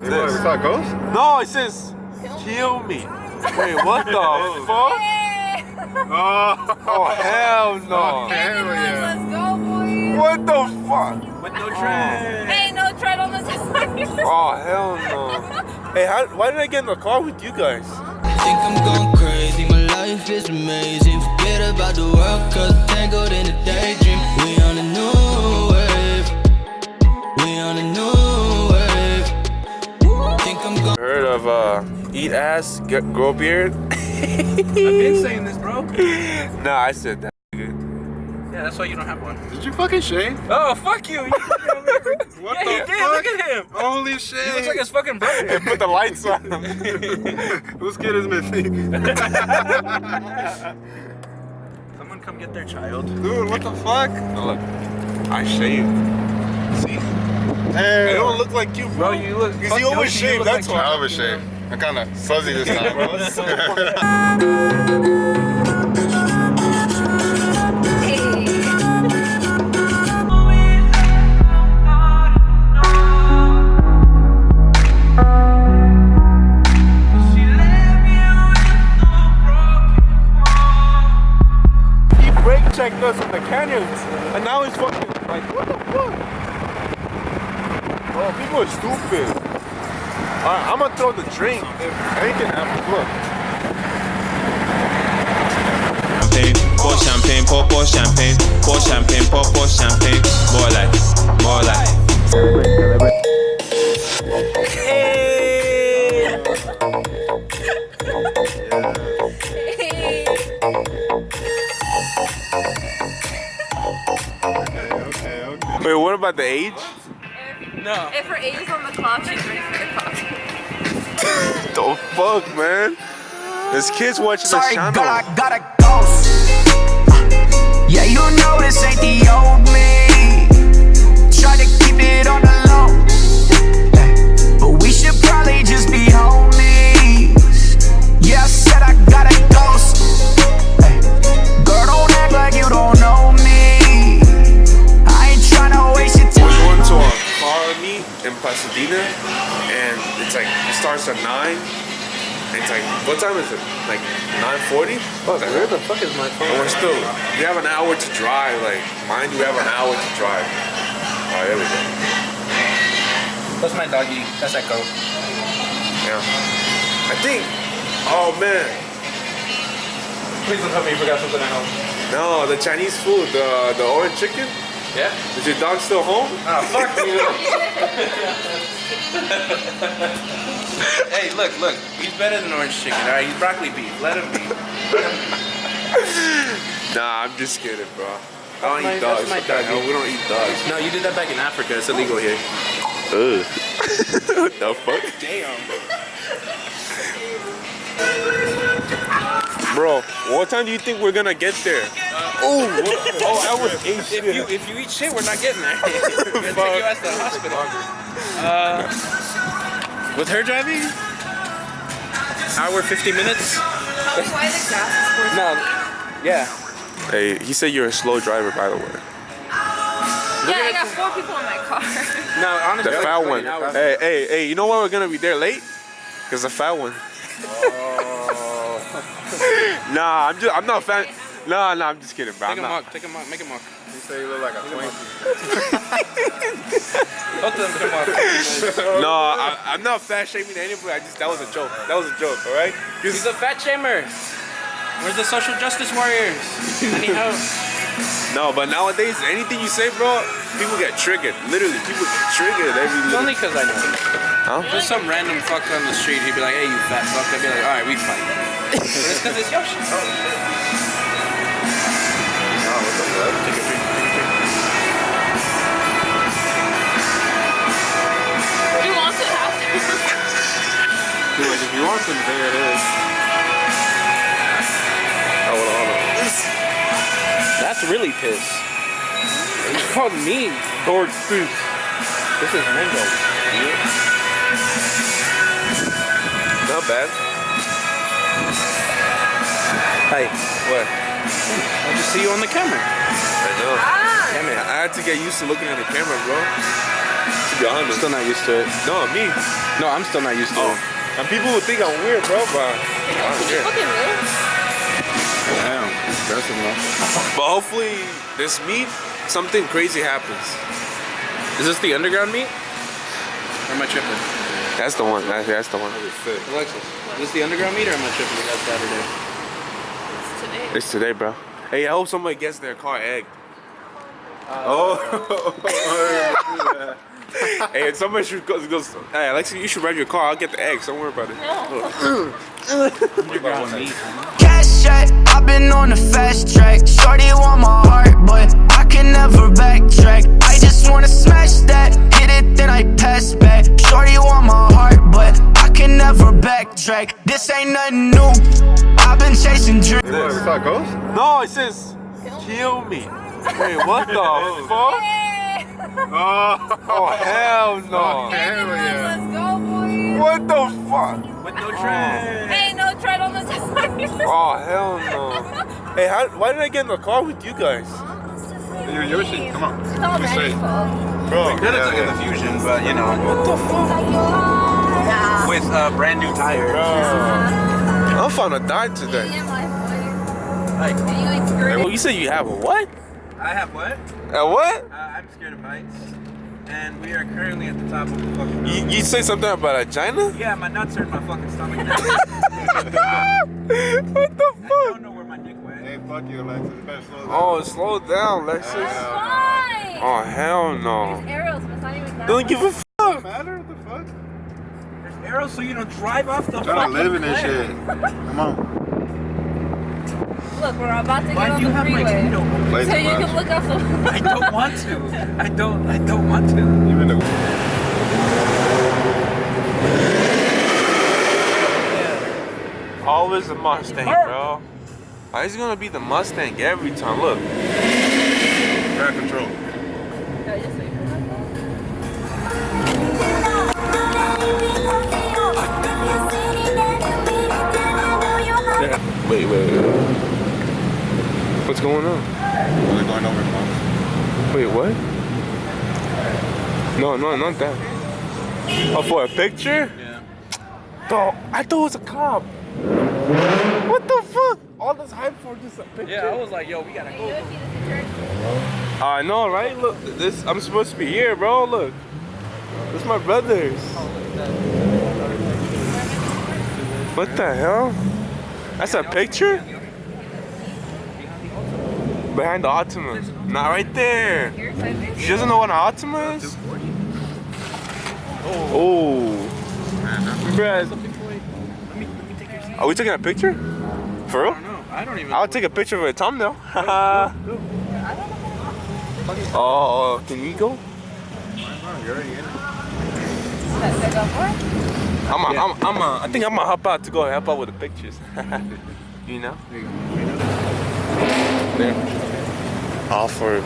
This. It's not ghost? No, it says kill me. Wait, what the fuck? Oh, hell no. Hell yeah. Let's go, boys. What the fuck? With no tread. Hey, no tread on the tires. Oh, hell no. Hey, why did I get in the car with you guys? Think I'm going crazy, my life is amazing. Forget about the world, cause tangled in a daydream. We on a new wave. We on a new wave. Think I'm going. Heard of eat ass, grow beard? I've been saying this, bro. Nah, I said that. Yeah, that's why you don't have one. Did you fucking shave? Oh, fuck you. What Yeah, the he fuck? did. Look at him. Holy shit. He looks like his fucking brother. Hey, put the lights on. Whose kid is missing? Someone come get their child. Dude, what the fuck? Oh, look, I shaved. See? Hey, I don't look like you, bro. Bro, you look. Because he always shaved, that's why. I overshaved. I'm kind of fuzzy this time, bro. Checked us in the canyons, and now he's fucking like, what the fuck? Oh, people are stupid. Alright, I'm gonna throw the drink if anything happens. Look. Champagne, pour champagne, pour champagne, pour champagne. More like. Wait, what about the age? No. If her age is on the clock, she's ready for the clock. The fuck, man? There's kids watching Sorry, the channel. God, I gotta go. Yeah, you know this ain't the old me. Try to keep it on the low, but we should probably just be homies. Yeah, I said I gotta go. Girl, don't act like you don't know me. I ain't tryna waste your time. We're going to a car meet in Pasadena, and it's like, it starts at 9. It's like, what time is it? Like 9:40? Fuck, where the fuck is my phone? And we have an hour to drive. Like, mind you, we have an hour to drive. Alright, there we go. That's my doggy. That's Echo. Yeah. I think, oh man. Please don't tell me you forgot something at home. No, the Chinese food, the orange chicken. Yeah? Is your dog still home? Oh, fuck you. Hey, look. He's better than orange chicken, alright? He's broccoli beef. Let him be. Nah, I'm just kidding, bro. I don't eat That's dogs. my What the hell? doggy. We don't eat dogs. No, you did that back in Africa. It's illegal here. Ugh. What the fuck? Damn. Bro, what time do you think we're gonna get there? Oh, I was ate shit. If you eat shit, we're not getting there. We're gonna take you ass to the hospital. With her driving? Hour 50 minutes? Why the gas is for No. Yeah. Hey, he said you're a slow driver, by the way. Yeah, I got 4 people in my car. No, honestly. The fat one. Hey, you know why we're gonna be there late? Cause the fat one. Nah, I'm not fat. Nah, I'm just kidding, bro. Take a mock, make a mock. You say you look like a twink. Both of them come off. No, I'm not fat shaming anybody. That was a joke. That was a joke, all right? He's a fat shamer. Where's the social justice warriors? I need help. No, but nowadays, anything you say, bro, people get triggered. Literally, people get triggered every It's little. only because I know. Huh? There's some random fuck on the street. He'd be like, hey, you fat fuck. I'd be like, all right, we fight. But it's because it's your shit. Oh, what's up, bud? Take a drink. You want to have Dude, if you want some, there it is. Oh, hold on. That's really piss. You called me Lord Goose. This is mango. Not bad. Hey, What? I just see you on the camera. I know. Ah! Damn it. I had to get used to looking at the camera, bro. It's a be honest. Still not used to it. No, me. No, I'm still not used to it. And people would think I'm weird, bro, but I don't care. Fucking really? Damn, impressive enough. But hopefully, this meet, something crazy happens. Is this the underground meet? Or am I tripping? That's the one. That's the one. Alexis, is this the underground meet or am I tripping? That's Saturday. It's today. It's today, bro. Hey, I hope somebody gets their car egged. Hey, somebody should go. Hey, Alexis, you should ride your car. I'll get the eggs. Don't worry about it. No. Underground meet. Cash check, I've been on the fast track. Shorty want my heart, but I can never backtrack. I just wanna smash that, hit it, then I pass back. Shorty want my heart, but I can never backtrack. This ain't nothing new, I've been chasing dreams. That's how it goes? No, it says kill me. Wait, what the fuck? Oh, hell no. Let's go, boys. What the fuck? With no tread. Hey, no tread on the tires. Oh, hell no. Hey, why did I get in the car with you guys? You're Yoshi, come on. It's all Just say Manny's it. fault. Bro, Could have taken the Fusion, but you know, What the fuck? Yeah. with brand new tires. I'm finna die today. Yeah, my boy. Like, You ain't screwed. Well, you said you have a what? I have what? A what? I'm scared of heights, and we are currently at the top of the fucking mountain. You say something about a vagina? Yeah, my nuts are in my fucking stomach now. What the I fuck? don't know where my dick went. hey, fuck you, Alexis. You better slow down. Oh, slow down, Lexus. Fine. Oh, hell no. There's arrows, but it's not even that. Don't give a fuck. Doesn't matter, what the fuck? There's arrows so you don't drive off the Trying fucking to live in this cliff. shit. Come on. Look, we're about to get Why on do you the have my freeway. window open? Play So the you can match. look up the. I don't want to. I don't want to. Even the Always the Mustang, bro. Why is it gonna be the Mustang every time? Look. ground control. No, just wait for that. Wait. What's going on? They're going over the mountain. Wait, what? No, not that. Oh, for a picture? Yeah. Dog, I thought it was a cop. What the fuck? All this hype for just a picture? Yeah, I was like, yo, we gotta go. I know, right? Look, this I'm supposed to be here, bro. Look. This is my brothers. What the hell? That's a picture? Behind the Optima. Not right there. She doesn't know what an Optima is? Oh. Bruh. Are we taking a picture? For real? No, I don't even. I'll take a picture of a thumbnail. Oh, can we go? I think I'm gonna hop out to go help out with the pictures. You know? There. All for.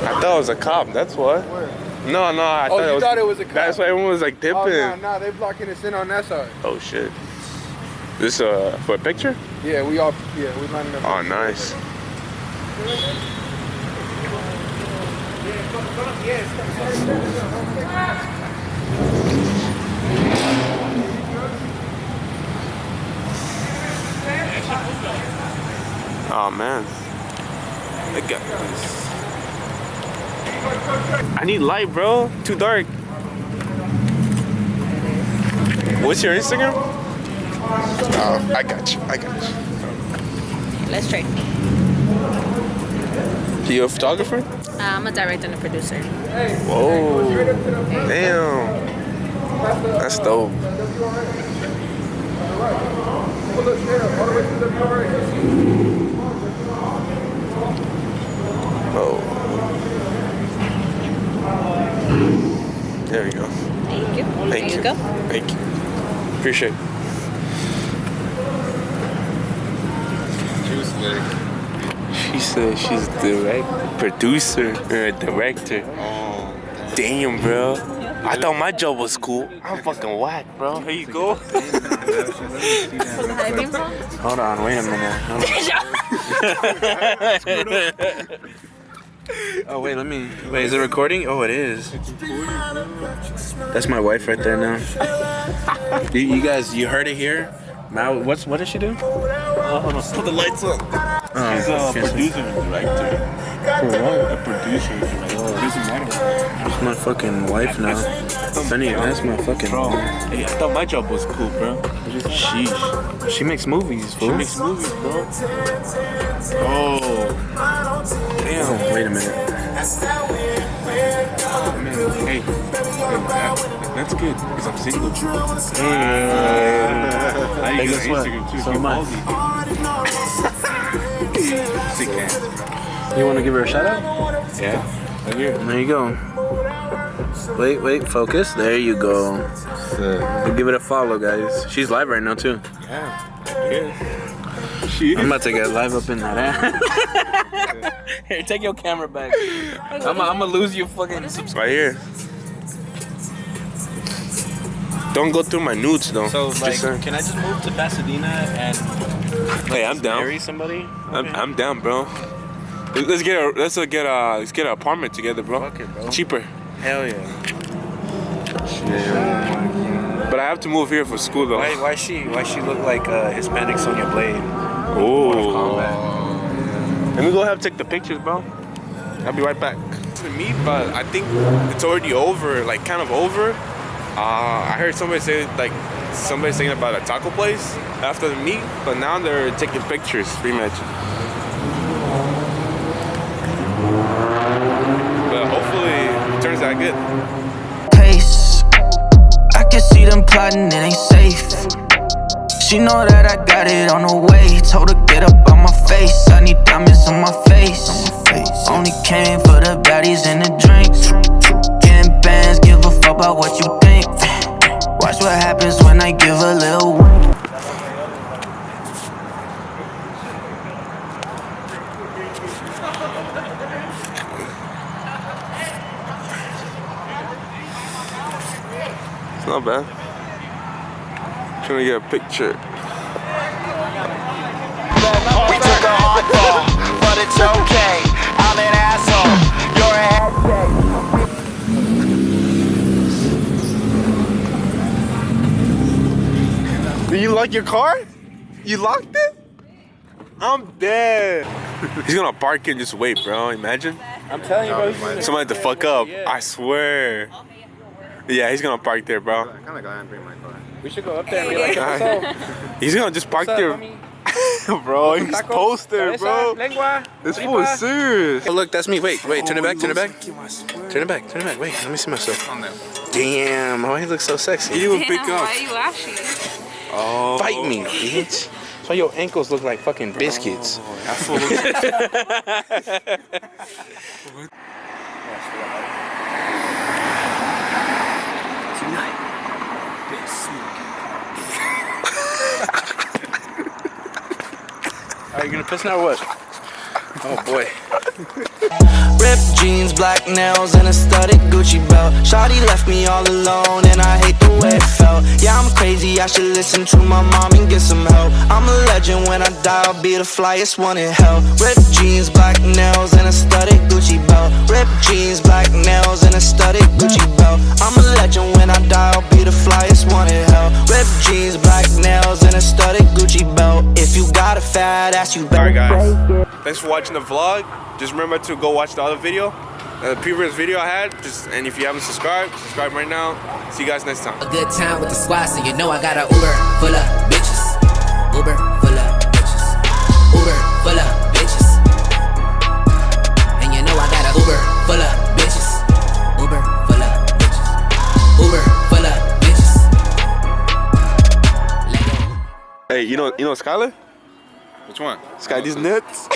I thought it was a cop. That's what. No, I thought Oh, you thought it was a cop? That's why everyone was like dipping. Oh, no, they blocking us in on that side. Oh shit. This for a picture? Yeah, we lining up. Oh, nice. Oh man. I got this. I need light, bro. Too dark. What's your Instagram? Oh, I got you. Let's try. You a photographer? I'm a director and a producer. Whoa. Damn. That's dope. Oh. There we go. Thank you. Thank There you. you go. Thank you. Appreciate it. Juice leg. She said she's producer or a director. Oh, Damn, bro. I thought my job was cool. I'm fucking whack, bro. Here you go. Hold on, wait a minute. Oh wait, wait, is it recording? Oh, it is. That's my wife right there now. you guys, you heard it here? Mal, what does she do? Put the lights on. She's a producer and director. A producer and director. Doesn't matter. That's my fucking wife now. Benny, that's my fucking. Bro, hey, I thought my job was cool, bro. Sheesh. She makes movies, fool. She makes movies, bro. Oh. Damn. Oh, wait a minute. Hey, that's good, because I'm single. I Hey, use guess what? Instagram too. So You am I. ballsy. Sick ass. You want to give her a shout out? Yeah. Right here. There you go. Wait, focus. There you go. Give it a follow, guys. She's live right now too. Yeah. She I'm about to get live up in that ass. Here, take your camera back. I'm gonna lose you fucking subscribers. Right here. Don't go through my nudes though. So, like, Just saying. can I just move to Pasadena and Hey, I'm down. marry somebody? I'm down, bro. Let's get an apartment together, bro. Fuck it, bro. Cheaper. Hell yeah. But I have to move here for school though. Why she look like Hispanic Sonya Blade? Oh. Let me go ahead and take the pictures, bro. I'll be right back. To meet, but I think it's already over, like kind of over. I heard somebody saying about a taco place after the meet, but now they're taking pictures, pretty much. But hopefully it turns out good. Pace. I can see them plotting, it ain't safe. She know that I got it on the way. Told her get up on my face. I need diamonds on my face. Only came for the baddies and the drinks. Getting bands, give a fuck about what you think. Watch what happens when I give a little wink. It's not bad. Trying to get a picture. We took a hard fall, but it's okay. I'm an asshole. You're a head Do you lock your car? You locked it? I'm dead. He's gonna park and just wait, bro. Imagine. I'm telling you, bro. Somebody to fuck up. I swear. Yeah, he's gonna park there, bro. I kind of got to bring my car. We should go up there and be like, what's up? He's gonna just park What's up, there. homie? Bro, he's Tacos? posted, bro. Lengua? This fool is serious. Oh, look, that's me. Wait, turn it back, turn it back. Turn it back. Wait, let me see myself. Damn, why he looks so sexy? He didn't pick Damn, up. why are you ashy? Oh. Fight me, bitch. So your ankles look like fucking biscuits. That fool Are you gonna piss now or what? Oh boy. Ripped jeans, black nails, and a studded Gucci belt. Shawty left me all alone, and I hate the way it felt. Yeah, I'm crazy, I should listen to my mom and get some help. I'm a legend, when I die, I'll be the flyest one in hell. Ripped jeans, black nails, and a studded Gucci belt. Ripped jeans, black nails, and a studded Gucci belt. I'm a legend, when I die, I'll be the flyest one in hell. Ripped jeans, black nails, and a studded Gucci belt. If you got a fat ass, you better Alright, guys. break it. Thanks for watching the vlog. Just remember to go watch the other video, the previous video I had. And if you haven't subscribed, subscribe right now. See you guys next time. A good time with the squad, so you know I got a Uber full of bitches. Uber full of bitches. Uber full of bitches. And you know I got a Uber full of bitches. Uber full of bitches. Uber full of bitches. Let go. Hey, you know Skylar? Which one? Sky, these nuts.